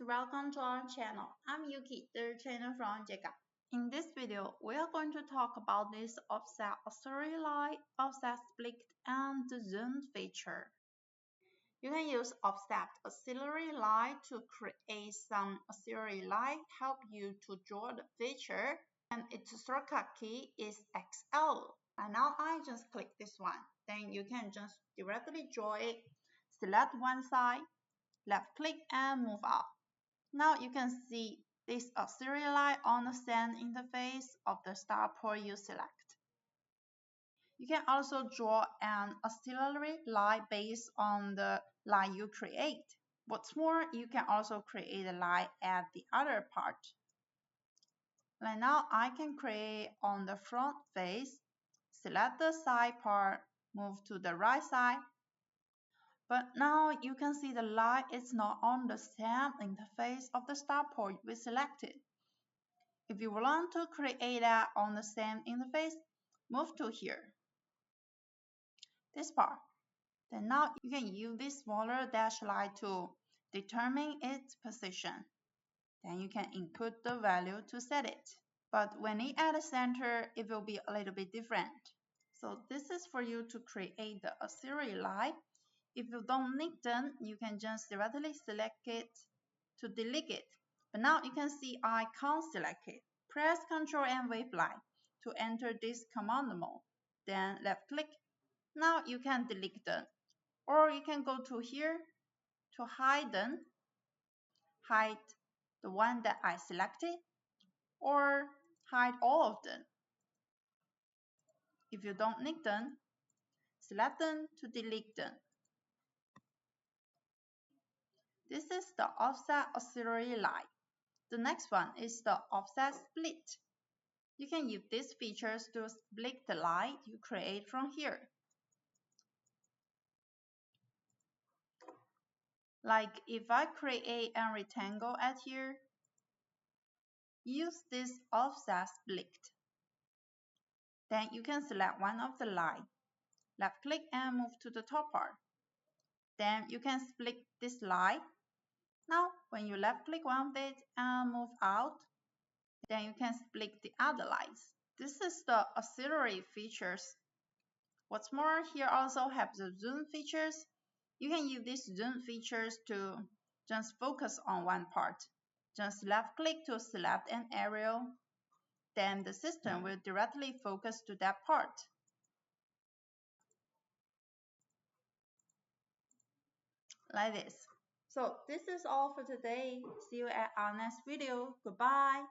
welcome to our channel. I'm Yuki, the trainer from JEGA. In this video, we are going to talk about this offset auxiliary line, offset split, and the zoom feature. You can use offset auxiliary line to create some auxiliary line, help you to draw the feature, and its shortcut key is XL. And now I just click this one. Then you can just directly draw it, select one side, left click and move out. Now you can see this auxiliary line on the same interface of the start point you select. You can also draw an auxiliary line based on the line you create. What's more, you can also create a line at the other part. Like now I can create on the front face, select the side part, move to the right side. But now you can see the line is not on the same interface of the start point we selected. If you want to create that on the same interface, move to here, this part. Then now you can use this smaller dashed line to determine its position. Then you can input the value to set it. But when it at the center, it will be a little bit different. So this is for you to create the auxiliary line. If you don't need them, you can just directly select it to delete it. But now you can see I can't select it. Press Ctrl and Wave line to enter this command mode. Then left click. Now you can delete them. Or you can go to here to hide them. Hide the one that I selected. Or hide all of them. If you don't need them, select them to delete them. This is the offset auxiliary line. The next one is the offset split. You can use these features to split the line you create from here. Like if I create a rectangle at here, use this offset split. Then you can select one of the line, left click and move to the top part. Then you can split this line. Now when you left click one of it and move out, then you can split the other lines. This is the auxiliary features. What's more, here also have the zoom features. You can use these zoom features to just focus on one part. Just left click to select an area. Then the system will directly focus to that part. Like this. So this is all for today. See you at our next video. Goodbye.